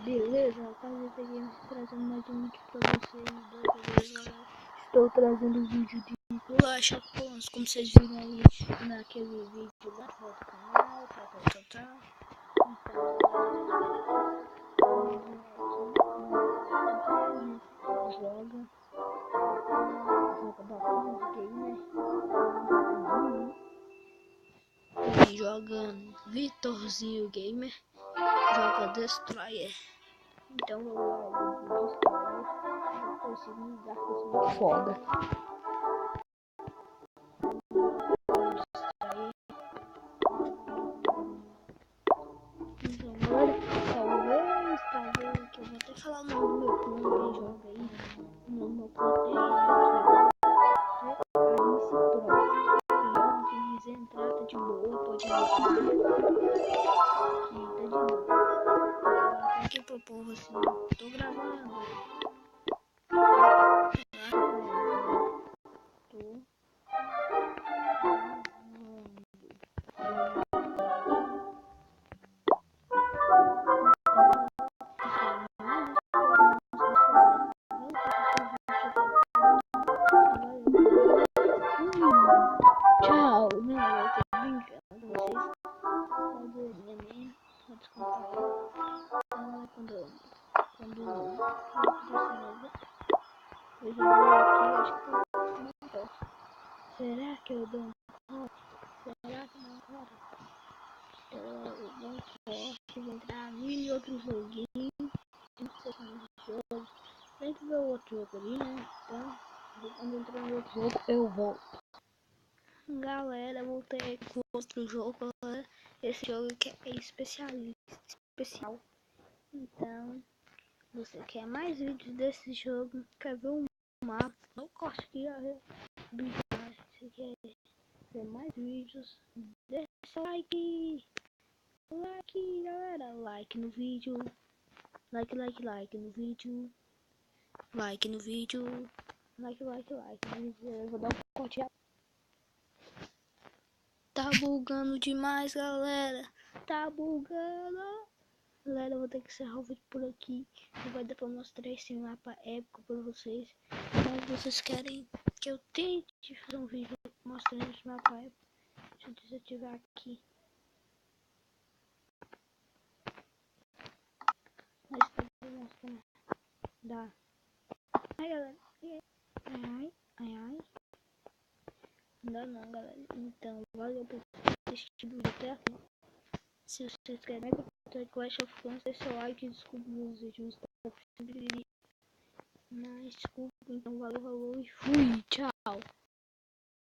Beleza, rapaziada, aqui trazendo mais um vídeo pra vocês. Dessa vez, galera, estou trazendo um vídeo de Clash of Clans, como vocês viram aí naquele vídeo lá do outro canal, Então, joga bastante gamer, também joga Vitorzinho Gamer, joga Destroyer. Então vamos lá, o Destroyer já consigo me dar muito foda. Então galera, talvez que eu vou até falar o nome do meu clã, quem joga aí. O nome do meu clã é Alice Pro. Quem joga, quem quiser entrar, tá de boa, pode entrar. Que tá de boa. Tem que pro povo assim, tô gravando. Tchau, não, eu tô brincando com vocês. Saudade mesmo, vou descontar quando eu vou aqui, acho que eu não posso. Será que eu dou um corte? Será que não corre? Eu dou um corte, vou entrar em outro joguinho, não sei como é jogo. Tem que ver o outro jogo ali, né? Então, quando entrar no outro jogo, eu volto. Galera, voltei com outro jogo. Esse jogo que é especial. Então, você quer mais vídeos desse jogo? Quer ver um mapa? Não corte aqui, se quer ver mais vídeos, deixa like, galera, like no vídeo, like no vídeo, like no vídeo, eu vou dar um corte. Tá bugando demais, galera. Tá bugando. Galera, eu vou ter que encerrar o vídeo por aqui. Não vai dar pra mostrar esse mapa épico pra vocês. Mas vocês querem que eu tente fazer um vídeo mostrando esse mapa épico? Deixa eu desativar aqui. Mas tá pra mostrar. Dá. Ai, galera. Ai. Não dá não, galera. Então, valeu por assistir o vídeo até aqui. Se vocês querem mais Clash of Clans, deixa o like, desculpa meus vídeos, mas desculpa, então valeu e fui, tchau.